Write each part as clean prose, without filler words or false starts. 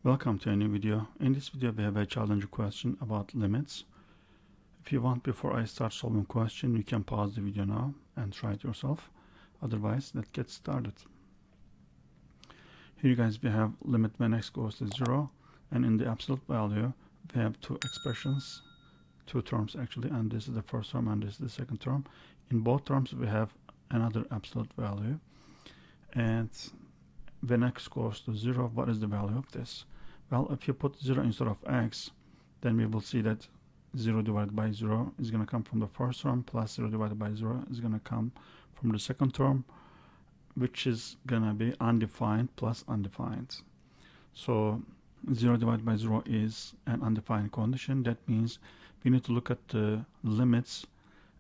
Welcome to a new video. In this video we have a challenge question about limits. If you want, before I start solving question, you can pause the video now and try it yourself. Otherwise, let's get started. Here guys, we have limit when x goes to 0, and in the absolute value we have two expressions, two terms actually, and this is the first term and this is the second term. In both terms we have another absolute value, and when x goes to 0, what is the value of this? Well, if you put 0 instead of x, then we will see that 0 divided by 0 is going to come from the first term, plus 0 divided by 0 is going to come from the second term, which is going to be undefined plus undefined. So 0 divided by 0 is an undefined condition. That means we need to look at the limits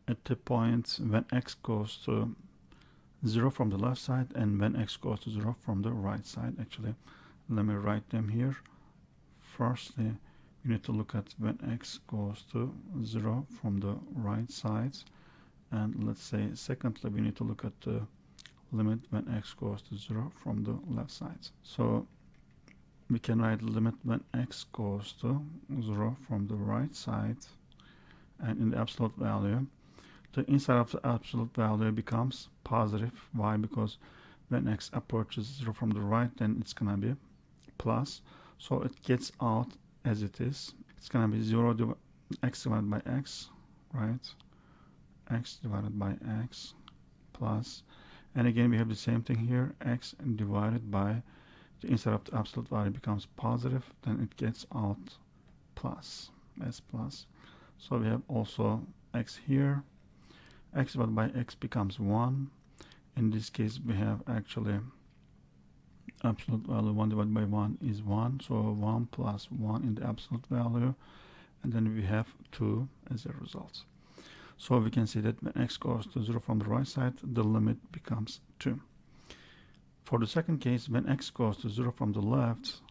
at the point when x goes to 0 from the left side and when x goes to 0 from the right side. Actually, let me write them here. Firstly, we need to look at when x goes to 0 from the right side, and let's say secondly we need to look at the limit when x goes to 0 from the left side. So we can write limit when x goes to 0 from the right side, and in the absolute value, the inside of the absolute value becomes positive. Why? Because when x approaches 0 from the right, then it's gonna be plus, so it gets out as it is. It's gonna be x divided by x, right? X divided by x plus, and again we have the same thing here, x divided by the inside of the absolute value becomes positive, then it gets out plus, as plus. So we have also x here, x divided by x becomes 1. In this case we have actually absolute value 1 divided by 1 is 1, so 1 plus 1 in the absolute value, and then we have 2 as a result. So we can see that when x goes to 0 from the right side, the limit becomes 2. For the second case, when x goes to 0 from the left,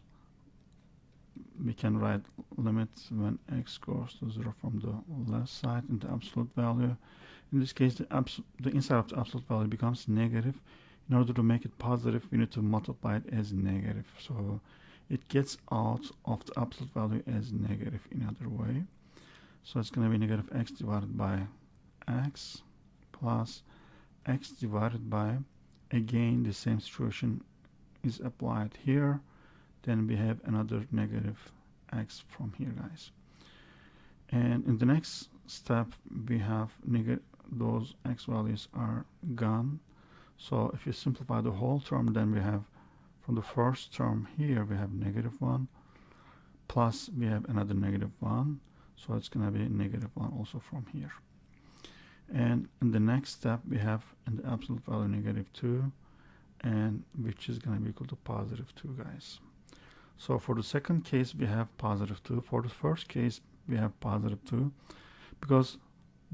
we can write limit when x goes to 0 from the left side in the absolute value. In this case, the inside of the absolute value becomes negative. In order to make it positive, we need to multiply it as negative. So it gets out of the absolute value as negative in other way. So it's going to be negative x divided by x plus x divided by, again the same situation is applied here. Then we have another negative x from here, guys. And in the next step, we have those x values are gone. So if you simplify the whole term, then we have from the first term here we have -1, plus we have another -1, so it's going to be -1 also from here. And in the next step we have in the absolute value -2, and which is going to be equal to +2, guys. So for the second case we have +2. For the first case we have +2, because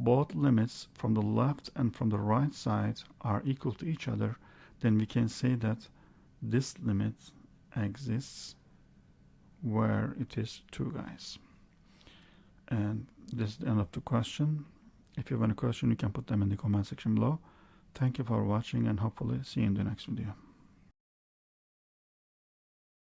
both limits from the left and from the right side are equal to each other, then we can say that this limit exists where it is 2, guys. And this is the end of the question. If you have any question, you can put them in the comment section below. Thank you for watching, and hopefully see you in the next video.